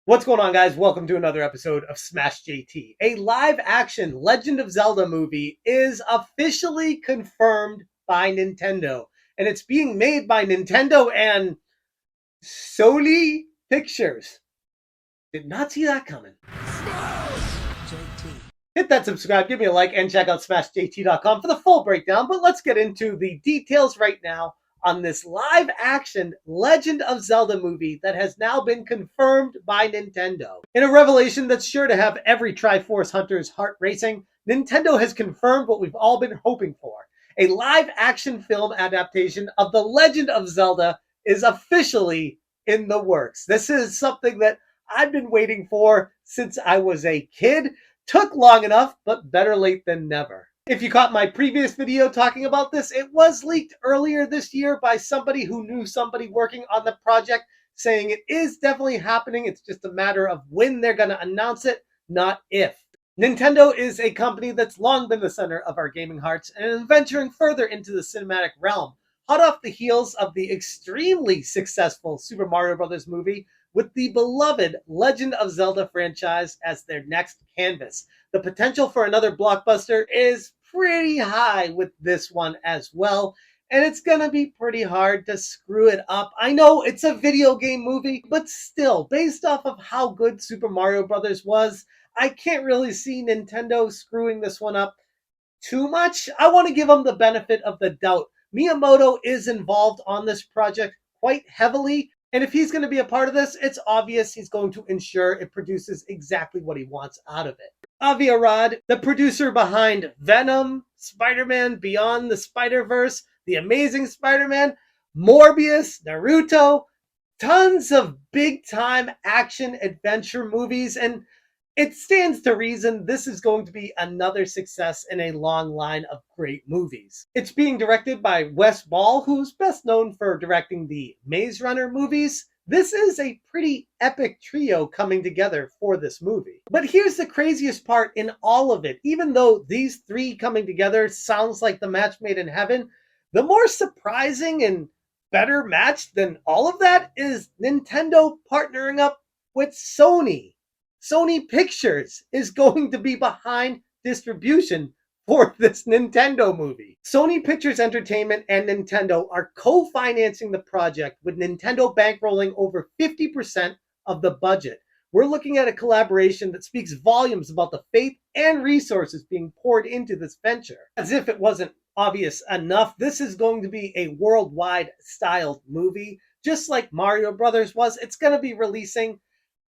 What's going on, guys? Welcome to another episode of Smash JT. A live-action Legend of Zelda movie is officially confirmed by Nintendo, and it's being made by Nintendo and Sony Pictures. Did not see that coming. Hit that subscribe, give me a like, and check out SmashJT.com for the full breakdown. But let's get into the details right now on this live-action Legend of Zelda movie that has now been confirmed by Nintendo. In a revelation that's sure to have every Triforce Hunter's heart racing, Nintendo has confirmed what we've all been hoping for. A live-action film adaptation of The Legend of Zelda is officially in the works. This is something that I've been waiting for since I was a kid. Took long enough, but better late than never. If you caught my previous video talking about this, it was leaked earlier this year by somebody who knew somebody working on the project, saying it is definitely happening. It's just a matter of when they're going to announce it, not if. Nintendo is a company that's long been the center of our gaming hearts and is venturing further into the cinematic realm, hot off the heels of the extremely successful Super Mario Bros. Movie, with the beloved Legend of Zelda franchise as their next canvas. The potential for another blockbuster is pretty high with this one as well, and it's gonna be pretty hard to screw it up. I know it's a video game movie, but still, based off of how good Super Mario Bros. Was, I can't really see Nintendo screwing this one up too much. I want to give them the benefit of the doubt. Miyamoto is involved on this project quite heavily, and if he's going to be a part of this, it's obvious he's going to ensure it produces exactly what he wants out of it. Avi Arad, the producer behind Venom, Spider-Man Beyond the Spider-Verse, The Amazing Spider-Man, Morbius, Naruto, tons of big-time action adventure movies, and it stands to reason this is going to be another success in a long line of great movies. It's being directed by Wes Ball, who's best known for directing the Maze Runner movies. This is a pretty epic trio coming together for this movie. But here's the craziest part in all of it. Even though these three coming together sounds like the match made in heaven, the more surprising and better match than all of that is Nintendo partnering up with Sony. Sony Pictures is going to be behind distribution for this Nintendo movie. Sony Pictures Entertainment and Nintendo are co-financing the project, with Nintendo bankrolling over 50% of the budget. We're looking at a collaboration that speaks volumes about the faith and resources being poured into this venture. As if it wasn't obvious enough, this is going to be a worldwide styled movie. Just like Mario Brothers was, it's going to be releasing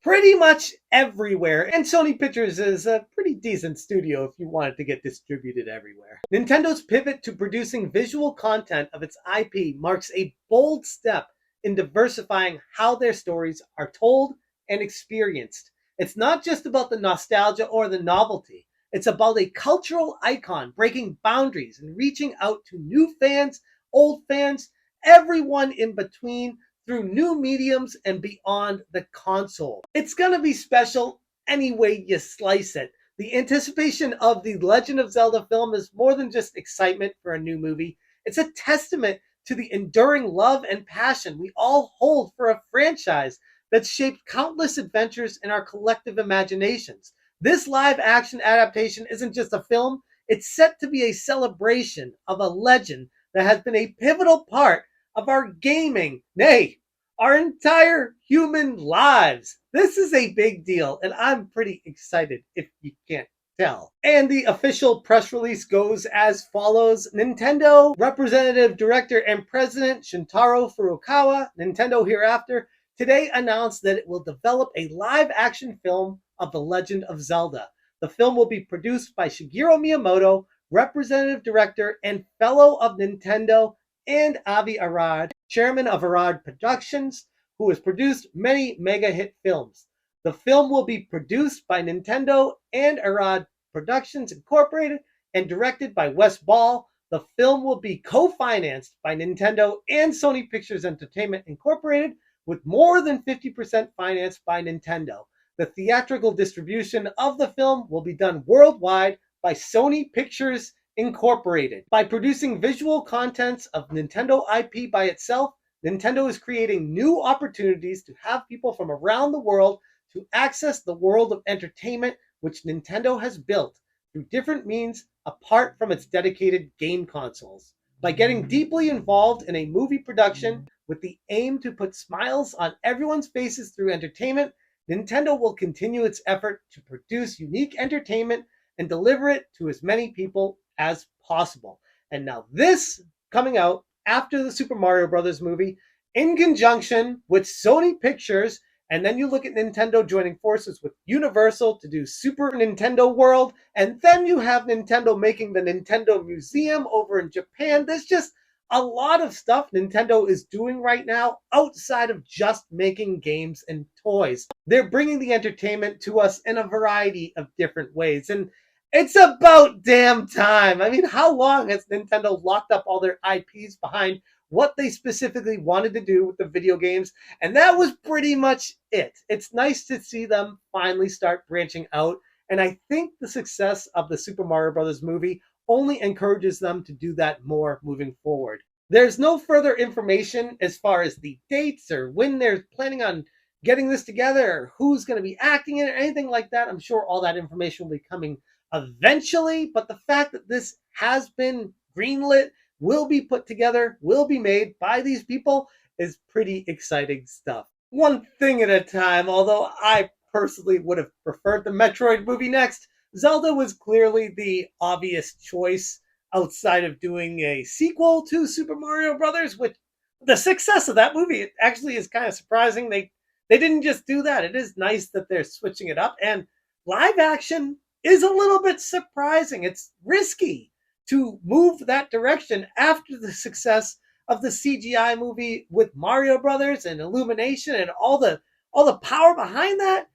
pretty much everywhere, and Sony Pictures is a pretty decent studio if you want it to get distributed everywhere. Nintendo's pivot to producing visual content of its IP marks a bold step in diversifying how their stories are told and experienced. It's not just about the nostalgia or the novelty. It's about a cultural icon breaking boundaries and reaching out to new fans, old fans, everyone in between, through new mediums and beyond the console. It's gonna be special any way you slice it. The anticipation of the Legend of Zelda film is more than just excitement for a new movie. It's a testament to the enduring love and passion we all hold for a franchise that's shaped countless adventures in our collective imaginations. This live action adaptation isn't just a film, it's set to be a celebration of a legend that has been a pivotal part of our gaming, nay, our entire human lives. This is a big deal, and I'm pretty excited if you can't tell. And the official press release goes as follows. Nintendo Representative Director and President Shintaro Furukawa, Nintendo Hereafter, today announced that it will develop a live-action film of The Legend of Zelda. The film will be produced by Shigeru Miyamoto, Representative Director and Fellow of Nintendo, and Avi Arad, chairman of Arad Productions, who has produced many mega hit films. The film will be produced by Nintendo and Arad Productions Incorporated and directed by Wes Ball. The film will be co-financed by Nintendo and Sony Pictures Entertainment Incorporated, with more than 50% financed by Nintendo. The theatrical distribution of the film will be done worldwide by Sony Pictures Incorporated. By producing visual contents of Nintendo IP by itself, Nintendo is creating new opportunities to have people from around the world to access the world of entertainment which Nintendo has built through different means apart from its dedicated game consoles. By getting deeply involved in a movie production with the aim to put smiles on everyone's faces through entertainment, Nintendo will continue its effort to produce unique entertainment and deliver it to as many people as possible. And now this coming out after the Super Mario Brothers movie in conjunction with Sony Pictures. And then you look at Nintendo joining forces with Universal to do Super Nintendo World. And then you have Nintendo making the Nintendo Museum over in Japan. There's just a lot of stuff Nintendo is doing right now outside of just making games and toys. They're bringing the entertainment to us in a variety of different ways. And it's about damn time. I mean, how long has Nintendo locked up all their IPs behind what they specifically wanted to do with the video games? And that was pretty much it. It's nice to see them finally start branching out. And I think the success of the Super Mario Brothers movie only encourages them to do that more moving forward. There's no further information as far as the dates or when they're planning on getting this together or who's going to be acting in it or anything like that. I'm sure all that information will be coming eventually, but the fact that this has been greenlit, will be put together, will be made by these people is pretty exciting stuff. One thing at a time, although I personally would have preferred the Metroid movie next, Zelda was clearly the obvious choice outside of doing a sequel to Super Mario Brothers, which the success of that movie it actually is kind of surprising. They didn't just do that. It is nice that they're switching it up, and live action is a little bit surprising. It's risky to move that direction after the success of the CGI movie with Mario Brothers and Illumination and all the power behind that.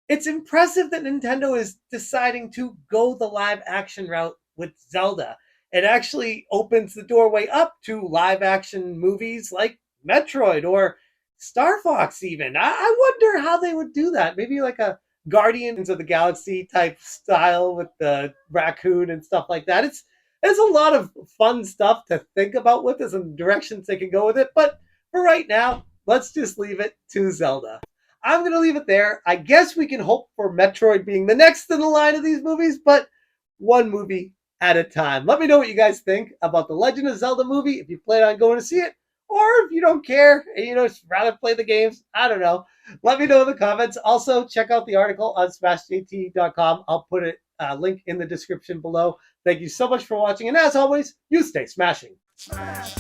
It's impressive that Nintendo is deciding to go the live action route with Zelda. It actually opens the doorway up to live action movies like Metroid or Star Fox even. I wonder how they would do that. Maybe like a Guardians of the Galaxy type style with the raccoon and stuff like that. It's a lot of fun stuff to think about with. There's some directions they can go with it. But for right now, let's just leave it to Zelda. I'm going to leave it there. I guess we can hope for Metroid being the next in the line of these movies, but one movie at a time. Let me know what you guys think about the Legend of Zelda movie, if you plan on going to see it, or if you don't care and just rather play the games. I don't know. Let me know in the comments. Also, check out the article on smashjt.com. I'll put a link in the description below. Thank you so much for watching, and as always, you stay smashing. Smash